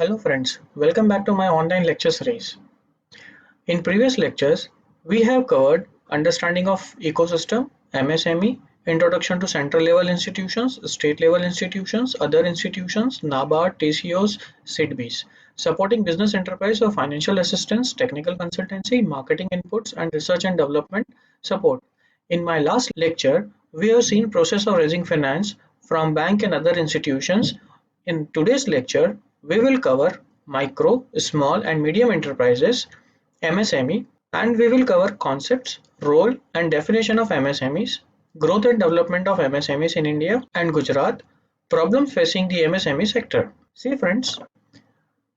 Hello friends, welcome back to my online lecture series. In previous lectures, we have covered understanding of ecosystem, MSME, introduction to central level institutions, state level institutions, other institutions, NABARD, TCOs, SIDBs, supporting business enterprise or financial assistance, technical consultancy, marketing inputs, and research and development support. In my last lecture, we have seen process of raising finance from bank and other institutions. In today's lecture, we will cover micro, small and medium enterprises, MSME, and we will cover concepts, role and definition of MSMEs, growth and development of MSMEs in India and Gujarat, problems facing the MSME sector. See friends,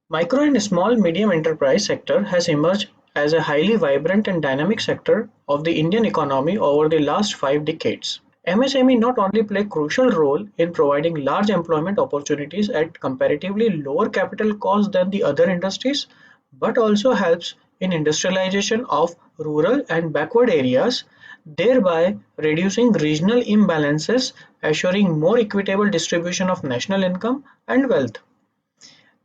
micro and small medium enterprise sector has emerged as a highly vibrant and dynamic sector of the Indian economy over the last 5 decades. MSME not only play a crucial role in providing large employment opportunities at comparatively lower capital costs than the other industries, but also helps in industrialization of rural and backward areas, thereby reducing regional imbalances, assuring more equitable distribution of national income and wealth.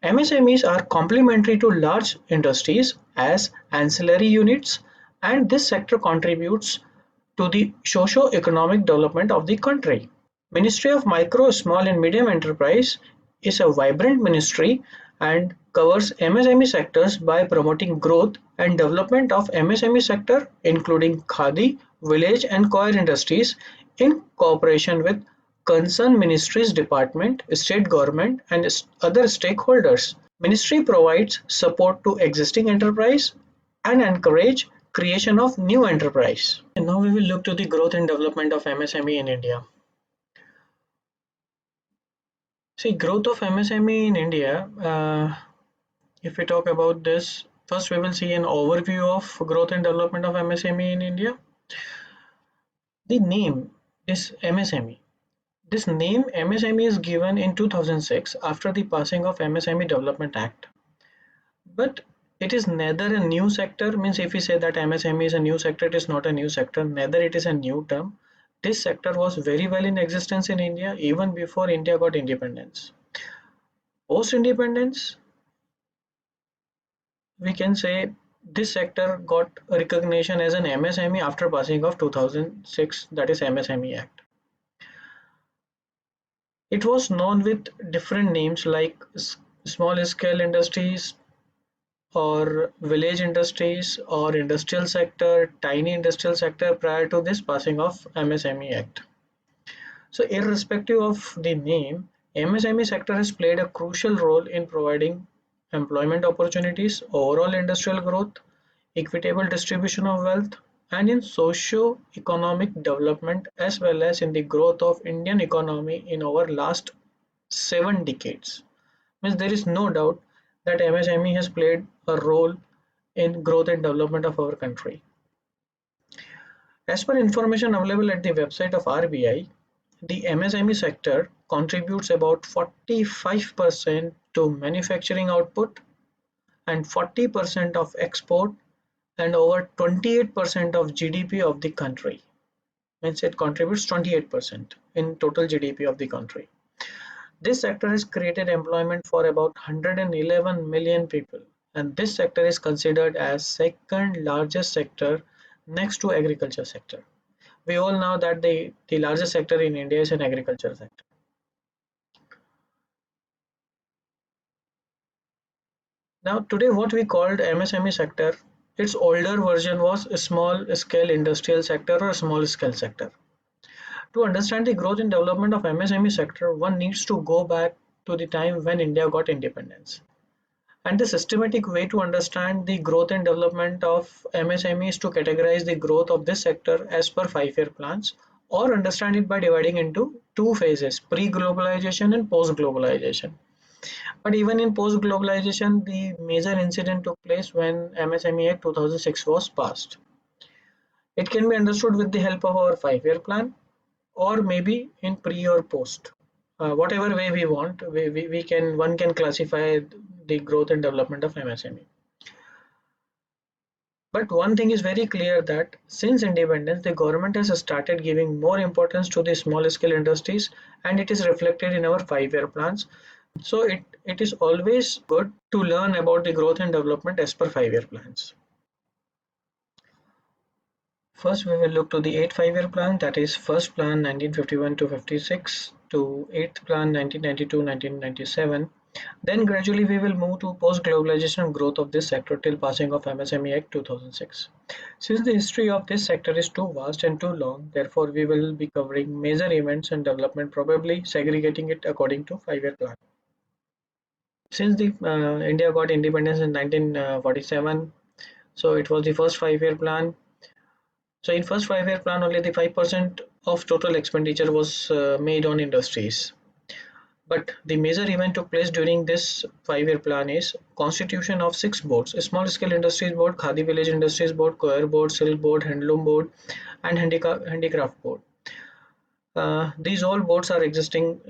MSMEs are complementary to large industries as ancillary units, and this sector contributes to the socio-economic development of the country. Ministry of Micro, Small and Medium Enterprise is a vibrant ministry and covers MSME sectors by promoting growth and development of MSME sector including khadi, village and coir industries in cooperation with concerned ministries, department, state government and other stakeholders. Ministry provides support to existing enterprise and encourage creation of new enterprise. And now we will look to the growth and development of MSME in India. See, growth of MSME in India, if we talk about this, first we will see an overview of growth and development of MSME in India. The name is MSME. This name MSME is given in 2006 after the passing of MSME Development Act. But it is neither a new sector, means if we say that MSME is a new sector, it is not a new sector, neither it is a new term. This sector was very well in existence in India even before India got independence. Post independence, we can say this sector got recognition as an MSME after passing of 2006, that is MSME Act. It was known with different names like small scale industries or village industries or industrial sector, tiny industrial sector prior to this passing of MSME Act. So irrespective of the name, MSME sector has played a crucial role in providing employment opportunities, overall industrial growth, equitable distribution of wealth, and in socio-economic development as well as in the growth of Indian economy in our last 7 decades. Means there is no doubt that MSME has played a role in growth and development of our country. As per information available at the website of RBI, the MSME sector contributes about 45% to manufacturing output and 40% of export and over 28% of GDP of the country. Means it contributes 28% in total GDP of the country. This sector has created employment for about 111 million people, and this sector is considered as second largest sector next to agriculture sector. We all know that the largest sector in India is an agriculture sector. Now today what we called MSME sector, its older version was a small scale industrial sector or a small scale sector. To understand the growth and development of MSME sector, one needs to go back to the time when India got independence. And the systematic way to understand the growth and development of MSME is to categorize the growth of this sector as per 5-year plans or understand it by dividing into two phases, pre-globalization and post-globalization. But even in post-globalization, the major incident took place when MSME Act 2006 was passed. It can be understood with the help of our 5-year plan or maybe in pre or post. Whatever way we want, one can classify the growth and development of MSME. But one thing is very clear that since independence, the government has started giving more importance to the small scale industries, and it is reflected in our 5-year plans. So it is always good to learn about the growth and development as per 5-year plans. First, we will look to the 8th 5-year plan, that is first plan 1951 to 56 to 8th plan 1992-1997. Then gradually we will move to post-globalization growth of this sector till passing of MSME Act 2006. Since the history of this sector is too vast and too long, therefore we will be covering major events and development, probably segregating it according to 5-year plan. Since the India got independence in 1947, so it was the first 5-year plan. So in first 5-year plan, only the 5% of total expenditure was made on industries. But the major event took place during this 5-year plan is constitution of 6 boards: Small Scale Industries Board, Khadi Village Industries Board, Coir Board, Silk Board, Handloom Board, and Handicraft Board. These all boards are existing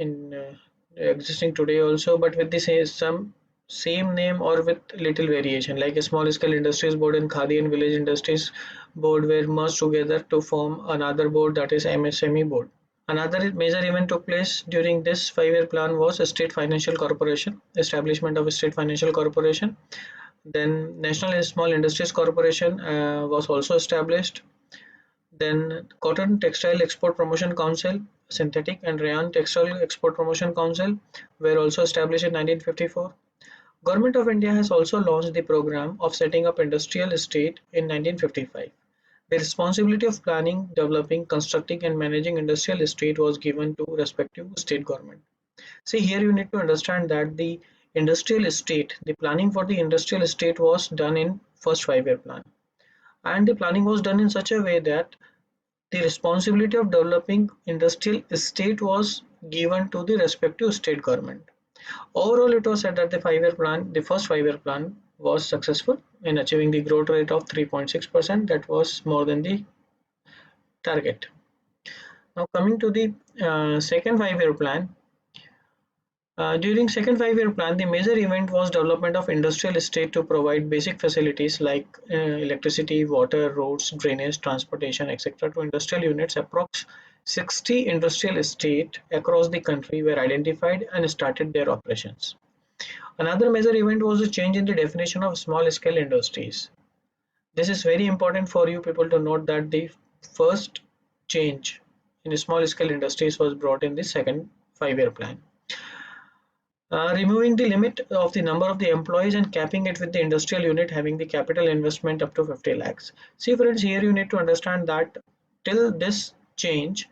today also, but with some same name or with little variation. Like a Small Scale Industries Board and Khadi and Village Industries Board were merged together to form another board, that is MSME Board. Another major event took place during this 5-year plan was a State Financial Corporation, establishment of a State Financial Corporation. Then National Small Industries Corporation was also established. Then Cotton Textile Export Promotion Council, Synthetic and Rayon Textile Export Promotion Council were also established in 1954. Government of India has also launched the program of setting up industrial estate in 1955. The responsibility of planning, developing, constructing and managing industrial estate was given to respective state government. See, here you need to understand that the industrial estate, the planning for the industrial estate was done in first 5-year plan. And the planning was done in such a way that the responsibility of developing industrial estate was given to the respective state government. Overall, it was said that the first 5-year plan was successful in achieving the growth rate of 3.6%, that was more than the target. Now coming to the second 5-year plan, during second 5-year plan, the major event was development of industrial estate to provide basic facilities like electricity, water, roads, drainage, transportation, etc. to industrial units. Approx 60 industrial estate across the country were identified and started their operations. Another major event was the change in the definition of small scale industries. This is very important for you people to note that the first change in small scale industries was brought in the second 5-year plan. Removing the limit of the number of the employees and capping it with the industrial unit having the capital investment up to 50 lakhs. See friends, here you need to understand that till this change,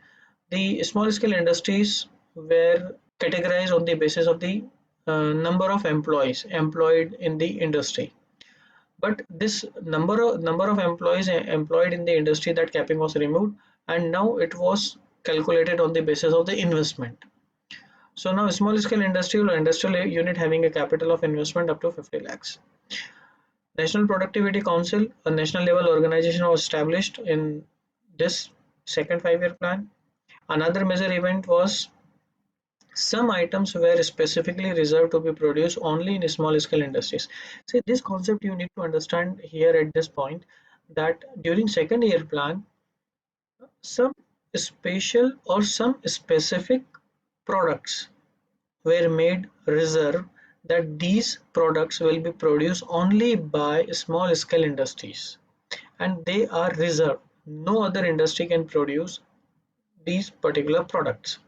the small scale industries were categorized on the basis of the number of employees employed in the industry. But this number of employees employed in the industry, that capping was removed, and now it was calculated on the basis of the investment. So now small scale industrial or industrial unit having a capital of investment up to 50 lakhs. National Productivity Council, a national level organization, was established in this second 5-year plan. Another major event was some items were specifically reserved to be produced only in small scale industries. See, this concept you need to understand here at this point, that during second year plan, some special or some specific products were made reserve, that these products will be produced only by small scale industries, and they are reserved. No other industry can produce these particular products.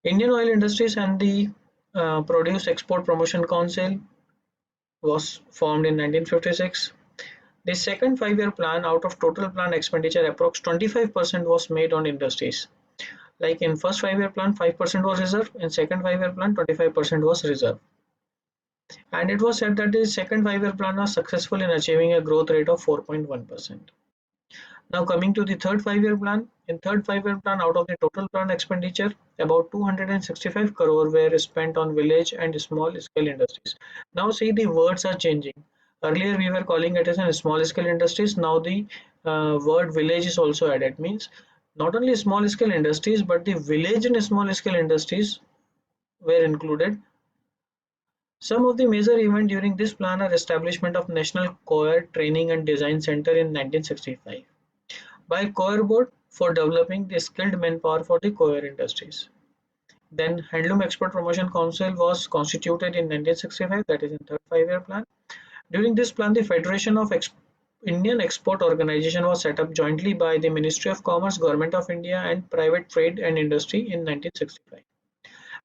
Indian Oil Industries and the Produce Export Promotion Council was formed in 1956. The second 5-year plan, out of total plan expenditure, approx 25% was made on industries. Like in first 5-year plan, 5% was reserved. In second 5-year plan, 25% was reserved. And it was said that the second 5-year plan was successful in achieving a growth rate of 4.1%. Now coming to the third 5-year plan. In third 5-year plan, out of the total plan expenditure, about 265 crore were spent on village and small scale industries. Now see, the words are changing. Earlier we were calling it as a small scale industries. Now the word village is also added. Means not only small scale industries, but the village and small scale industries were included. Some of the major events during this plan are establishment of National Coir Training and Design Center in 1965 by Coir Board for developing the skilled manpower for the coir industries. Then Handloom Export Promotion Council was constituted in 1965, that is in third five-year plan. During this plan, the Federation of Indian Export Organization was set up jointly by the Ministry of Commerce, Government of India and Private Trade and Industry in 1965.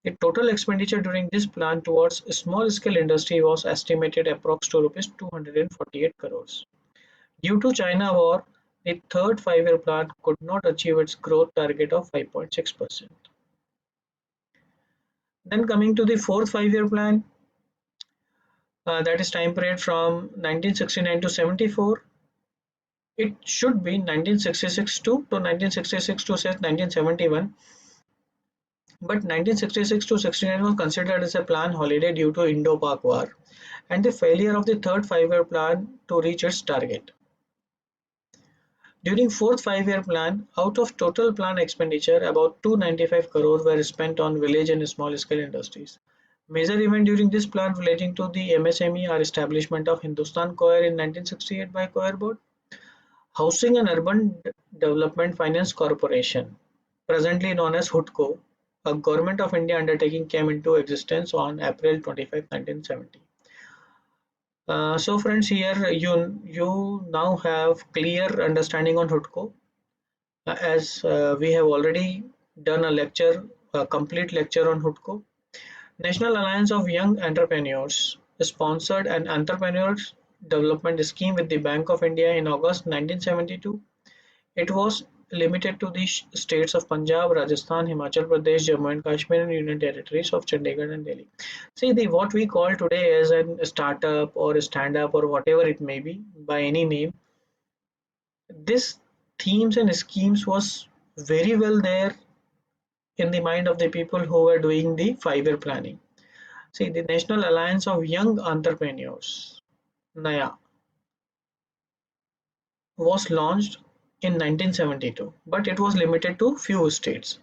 The total expenditure during this plan towards small-scale industry was estimated approx to rupees 248 crores. Due to China war, the third five-year plan could not achieve its growth target of 5.6%. Then coming to the fourth five-year plan, that is time period from 1969 to 74. It should be 1966 to 1966 to say 1971, but 1966 to 69 was considered as a planned holiday due to Indo-Pak War and the failure of the third five-year plan to reach its target. During fourth five-year plan, out of total plan expenditure, about 295 crore were spent on village and small-scale industries. Major event during this plan relating to the MSME are establishment of Hindustan Coir in 1968 by Coir Board, Housing and Urban Development Finance Corporation, presently known as HUDCO, a Government of India undertaking came into existence on April 25, 1970. So friends, here you now have clear understanding on HUDCO, as we have already done a complete lecture on HUDCO. National Alliance of Young Entrepreneurs sponsored an entrepreneurs development scheme with the Bank of India in August 1972. It was limited to the states of Punjab, Rajasthan, Himachal Pradesh, Jammu and Kashmir and Union Territories of Chandigarh and Delhi. See, the what we call today as a startup or a stand-up or whatever it may be by any name, this themes and schemes was very well there in the mind of the people who were doing the five-year planning. See, the National Alliance of Young Entrepreneurs, NAYA, was launched in 1972, but it was limited to few states.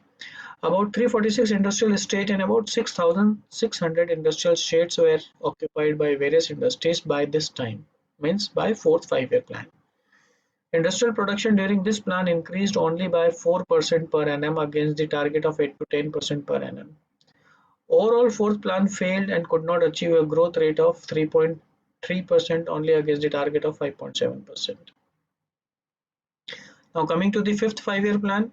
About 346 industrial estates and about 6,600 industrial sheds were occupied by various industries by this time, means by fourth five-year plan. Industrial production during this plan increased only by 4% per annum against the target of 8 to 10% per annum. Overall, fourth plan failed and could not achieve a growth rate of 3.3% only against the target of 5.7%. Now coming to the fifth five-year plan.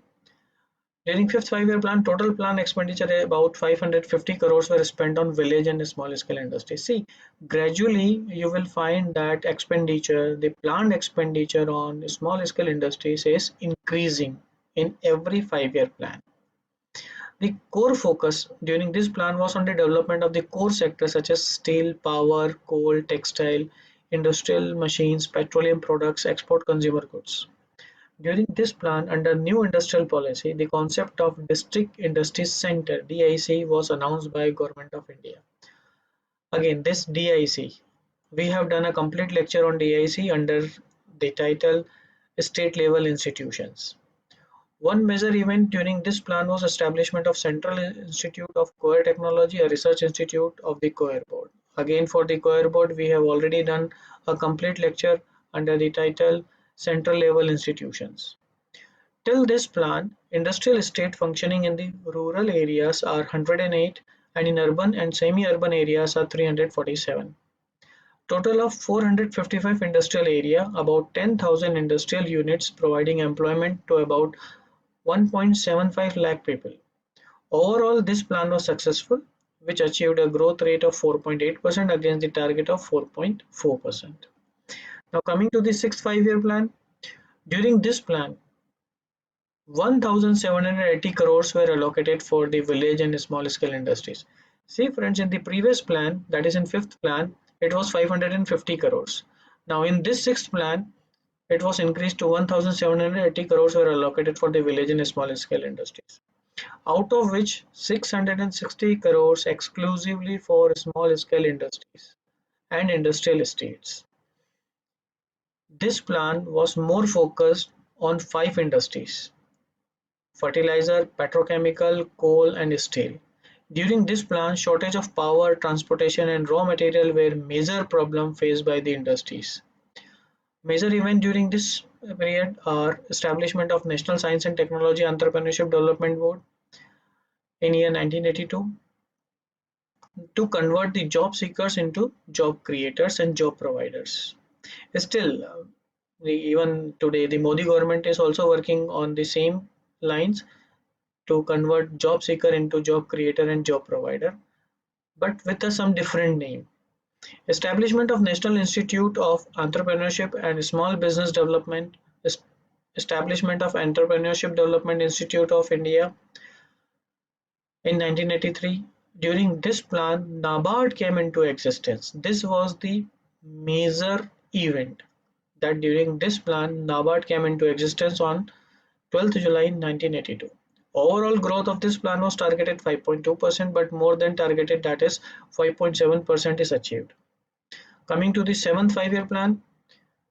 During fifth five-year plan, total plan expenditure about 550 crores were spent on village and small scale industry. See, gradually you will find that expenditure, the planned expenditure on small scale industries is increasing in every five-year plan. The core focus during this plan was on the development of the core sectors such as steel, power, coal, textile, industrial machines, petroleum products, export consumer goods. During this plan, under new industrial policy, the concept of District Industries Center (DIC) was announced by Government of India. Again, this DIC, we have done a complete lecture on DIC under the title State Level Institutions. One major event during this plan was establishment of Central Institute of Coir Technology, a research institute of the Coir Board. Again, for the Coir Board, we have already done a complete lecture under the title Central Level Institutions. Till this plan, industrial estate functioning in the rural areas are 108 and in urban and semi-urban areas are 347. Total of 455 industrial area, about 10,000 industrial units providing employment to about 1.75 lakh people. Overall, this plan was successful, which achieved a growth rate of 4.8% against the target of 4.4%. Now coming to the sixth five-year plan. During this plan, 1,780 crores were allocated for the village and small scale industries. See friends, in the previous plan, that is in fifth plan, it was 550 crores. Now in this sixth plan, it was increased to 1,780 crores were allocated for the village and small scale industries, out of which 660 crores exclusively for small scale industries and industrial estates. This plan was more focused on five industries: fertilizer, petrochemical, coal and steel. During this plan, shortage of power, transportation and raw material were major problem faced by the industries. Major events during this period are establishment of National Science and Technology Entrepreneurship Development Board in year 1982 to convert the job seekers into job creators and job providers. Still, even today, the Modi government is also working on the same lines to convert job seeker into job creator and job provider, but with some different name. Establishment of National Institute of Entrepreneurship and Small Business Development, establishment of Entrepreneurship Development Institute of India in 1983. During this plan, NABARD came into existence. This was the major event that during this plan, NABARD came into existence on 12th July 1982. Overall growth of this plan was targeted 5.2%, but more than targeted, that is 5.7% is achieved. Coming to the seventh five-year plan,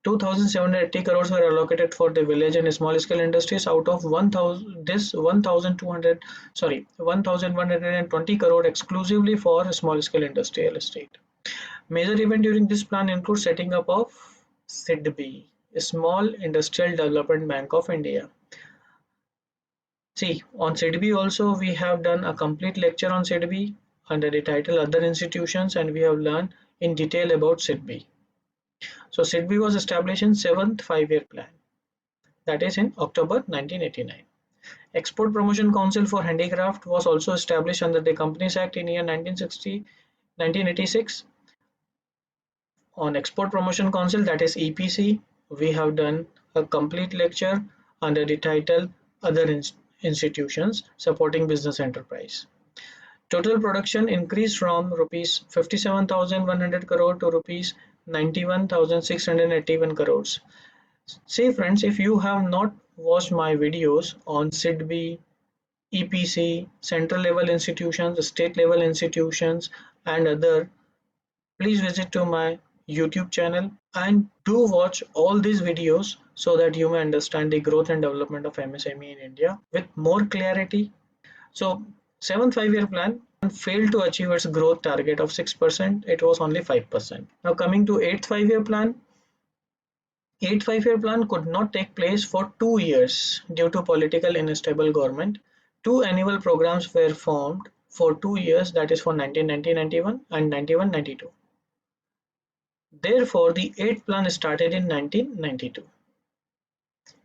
2,780 crores were allocated for the village and small scale industries. Out of 1,120 crore exclusively for small scale industrial estate. Major event during this plan includes setting up of SIDBI, Small Industrial Development Bank of India. See, on SIDBI also we have done a complete lecture on SIDBI under the title Other Institutions, and we have learned in detail about SIDBI. So SIDBI was established in 7th five-year plan, that is in October 1989. Export Promotion Council for Handicraft was also established under the Companies Act in year 1986. On Export Promotion Council, that is EPC, we have done a complete lecture under the title Other Institutions Supporting Business Enterprise. Total production increased from rupees 57,100 crore to rupees 91,681 crores. See friends, if you have not watched my videos on SIDBI, EPC, central level institutions, state level institutions and other, please visit to my YouTube channel and do watch all these videos so that you may understand the growth and development of MSME in India with more clarity. So 7th five-year plan failed to achieve its growth target of 6%, it was only 5%. Now coming to 8th five-year plan, 8th five-year plan could not take place for 2 years due to political unstable government. Two annual programs were formed for 2 years, that is for 1990-91 and 91-92. Therefore, the 8th plan started in 1992.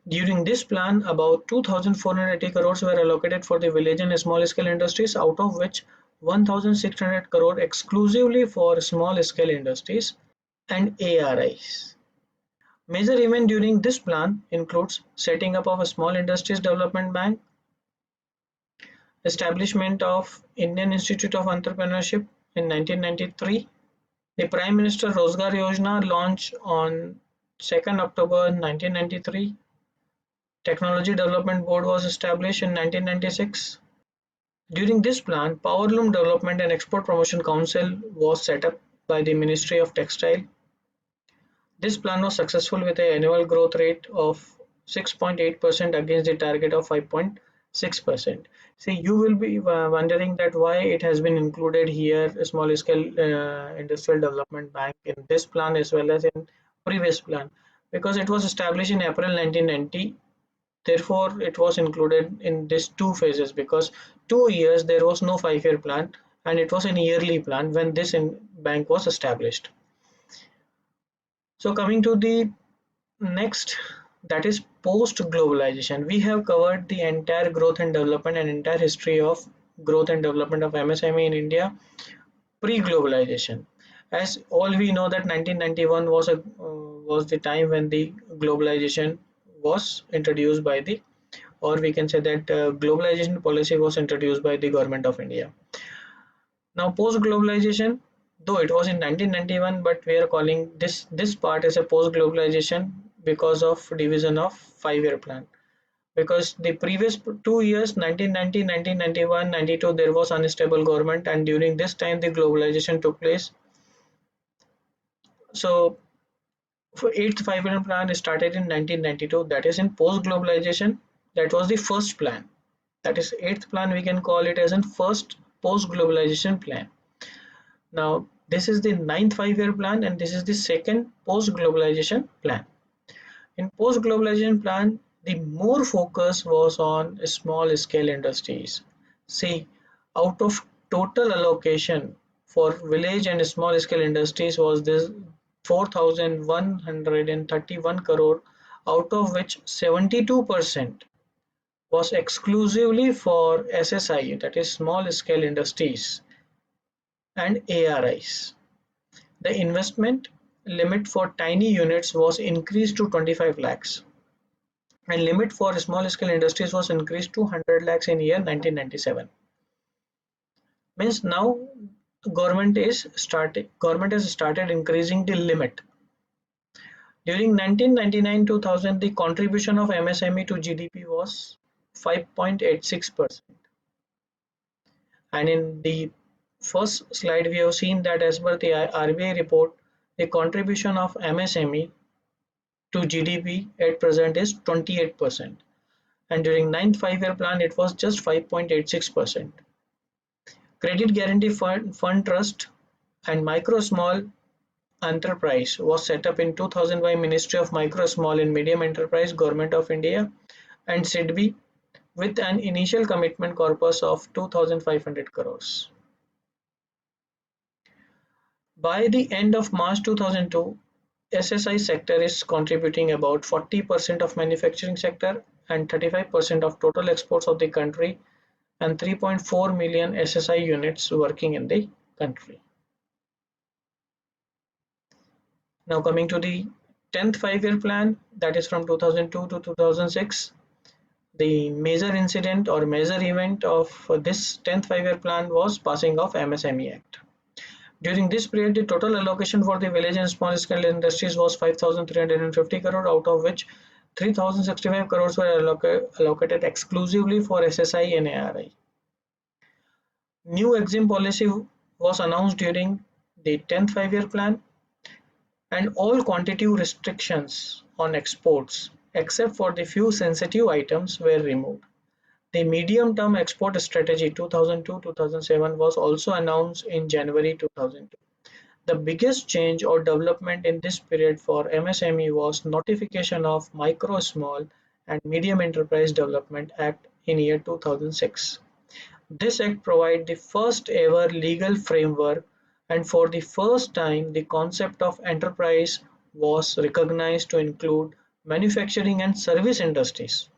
During this plan, about 2,480 crores were allocated for the village and small scale industries, out of which 1,600 crore exclusively for small scale industries and ARIs. Major event during this plan includes setting up of a Small Industries Development Bank, establishment of Indian Institute of Entrepreneurship in 1993, the Prime Minister Rozgar Yojana launched on 2nd October 1993, Technology Development Board was established in 1996. During this plan, Powerloom Development and Export Promotion Council was set up by the Ministry of Textile. This plan was successful with an annual growth rate of 6.8% against the target of 5.6%. See, you will be wondering that why it has been included here, a small scale industrial development bank in this plan as well as in previous plan, because it was established in April 1990. Therefore, it was included in these two phases because 2 years there was no five-year plan and it was an yearly plan when this bank was established. So coming to the next, that is post-globalization. We have covered the entire growth and development and entire history of growth and development of MSME in India pre-globalization. As all we know that 1991 was the time when the globalization was introduced by the, or we can say that globalization policy was introduced by the government of India. Now post-globalization, though it was in 1991, but we are calling this part as a post-globalization because of division of five-year plan. Because the previous 2 years, 1990, 1991, 92, there was unstable government, and during this time the globalization took place. So for 8th five-year plan started in 1992, that is in post-globalization. That was the first plan. That is 8th plan, we can call it as in first post-globalization plan. Now this is the 9th five-year plan and this is the second post-globalization plan. In post-globalization plan, the more focus was on small scale industries. See, out of total allocation for village and small scale industries was this 4,131 crore, out of which 72% was exclusively for SSI, that is small scale industries, and ARIs. The investment limit for tiny units was increased to 25 lakhs, and limit for small scale industries was increased to 100 lakhs in year 1997. Means now government has started increasing the limit. During 1999-2000, the contribution of MSME to GDP was 5.86%. And in the first slide, we have seen that as per the RBI report, the contribution of MSME to GDP at present is 28%. And during 9th 5-year plan, it was just 5.86%. Credit Guarantee Fund Trust and Micro Small Enterprise was set up in 2000 by Ministry of Micro, Small and Medium Enterprise, Government of India, and SIDBI, with an initial commitment corpus of 2,500 crores. By the end of March 2002, SSI sector is contributing about 40% of manufacturing sector and 35% of total exports of the country, and 3.4 million SSI units working in the country. Now coming to the 10th 5-year plan, that is from 2002 to 2006. The major incident or major event of this 10th 5-year plan was passing of MSME Act. During this period, the total allocation for the village and small scale industries was 5,350 crore, out of which 3,065 crores were allocated exclusively for SSI and ARI. New EXIM policy was announced during the 10th 5-year plan, and all quantitative restrictions on exports except for the few sensitive items were removed. The medium-term export strategy 2002-2007 was also announced in January 2002. The biggest change or development in this period for MSME was notification of Micro, Small and Medium Enterprise Development Act in year 2006. This act provides the first ever legal framework, and for the first time the concept of enterprise was recognized to include manufacturing and service industries.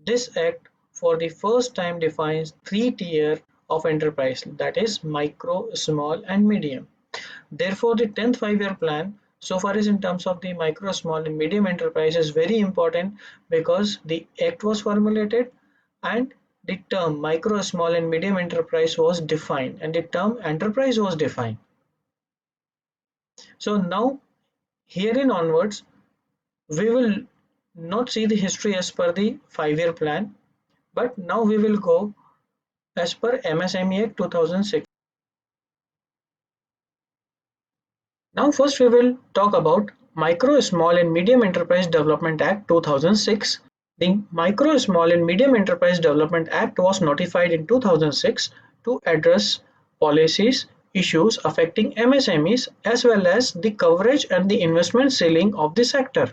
This act for the first time defines three tiers of enterprise, that is micro, small and medium. Therefore, the 10th 5-year plan, so far as in terms of the micro, small and medium enterprise, is very important because the act was formulated and the term micro, small and medium enterprise was defined and the term enterprise was defined. So now herein onwards, we will not see the history as per the 5-year plan, but now we will go as per MSME Act 2006. Now first we will talk about Micro, Small and Medium Enterprise Development Act 2006. The Micro, Small and Medium Enterprise Development Act was notified in 2006 to address policies, issues affecting MSMEs as well as the coverage and the investment ceiling of the sector.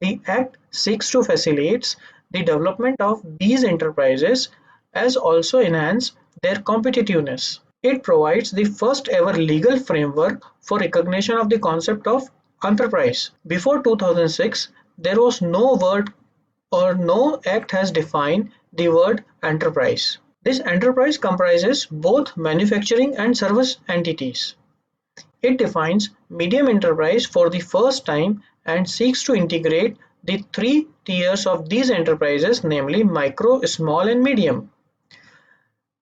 The Act seeks to facilitate the development of these enterprises as also enhance their competitiveness. It provides the first ever legal framework for recognition of the concept of enterprise. Before 2006, there was no word or no act has defined the word enterprise. This enterprise comprises both manufacturing and service entities. It defines medium enterprise for the first time and seeks to integrate the three tiers of these enterprises, namely micro, small and medium.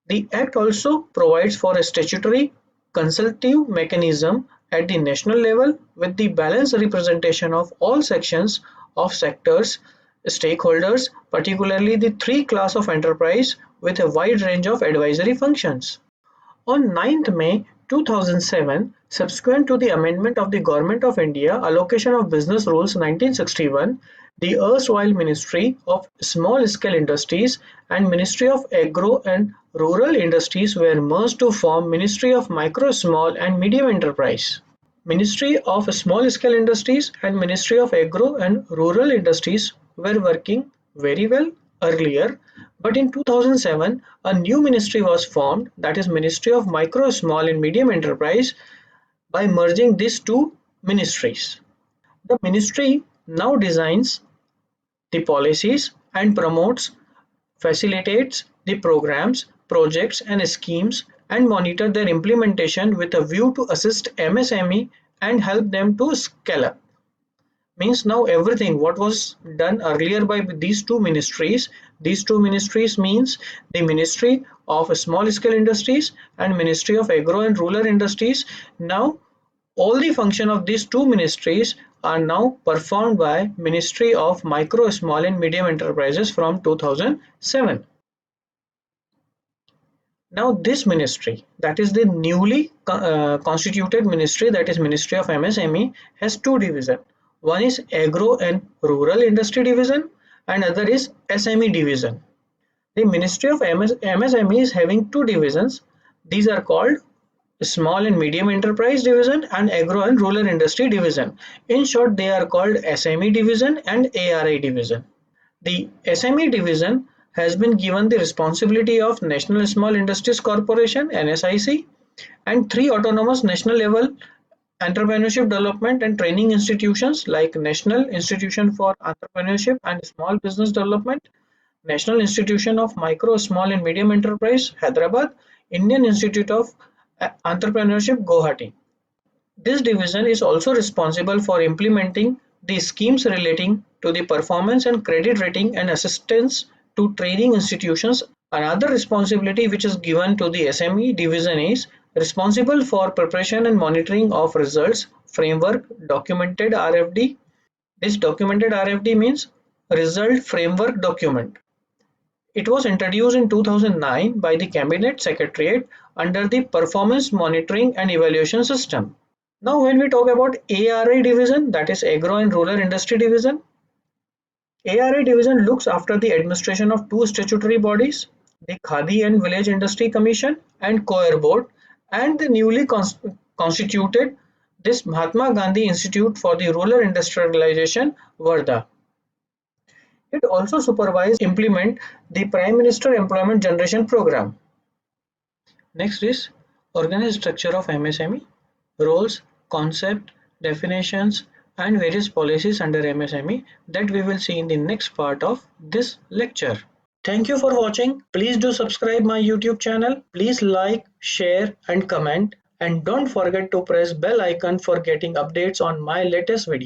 The Act also provides for a statutory consultative mechanism at the national level with the balanced representation of all sections of sectors, stakeholders, particularly the three class of enterprise with a wide range of advisory functions. On 9th May 2007, subsequent to the amendment of the Government of India Allocation of Business Rules 1961, the erstwhile Ministry of Small Scale Industries and Ministry of Agro and Rural Industries were merged to form Ministry of Micro, Small and Medium Enterprise. Ministry of Small Scale Industries and Ministry of Agro and Rural Industries were working very well earlier, But in 2007, a new ministry was formed, that is Ministry of Micro, Small and Medium Enterprise, by merging these two ministries. The ministry now designs the policies and promotes, facilitates the programs, projects and schemes and monitor their implementation with a view to assist MSME and help them to scale up. Means now everything what was done earlier by these two ministries means the Ministry of Small Scale Industries and Ministry of Agro and Rural Industries. Now all the function of these two ministries are now performed by Ministry of Micro, Small and Medium Enterprises from 2007. Now this ministry, that is the newly constituted ministry, that is Ministry of MSME, has two divisions. One is Agro and Rural Industry Division and other is SME Division. The Ministry of MSME is having two divisions. These are called Small and Medium Enterprise Division and Agro and Rural Industry Division. In short, they are called SME Division and ARI Division. The SME Division has been given the responsibility of National Small Industries Corporation (NSIC) and three autonomous national level entrepreneurship development and training institutions like National Institution for Entrepreneurship and Small Business Development, National Institution of Micro, Small and Medium Enterprise, Hyderabad, Indian Institute of Entrepreneurship, Guwahati. This division is also responsible for implementing the schemes relating to the performance and credit rating and assistance to training institutions. Another responsibility which is given to the SME division is responsible for preparation and monitoring of results framework documented RFD. This documented RFD means Result Framework Document. It was introduced in 2009 by the Cabinet Secretariat under the Performance Monitoring and Evaluation System. Now when we talk about ARI division, that is Agro and Rural Industry Division, ARI division looks after the administration of two statutory bodies, the Khadi and Village Industry Commission and COER Board, and the newly constituted this Mahatma Gandhi Institute for the Rural Industrialization, Varda. It also supervises implement the Prime Minister Employment Generation Program. Next is organized structure of MSME, roles, concept, definitions and various policies under MSME that we will see in the next part of this lecture. Thank you for watching. Please do subscribe my YouTube channel. Please like, share and comment and don't forget to press bell icon for getting updates on my latest video.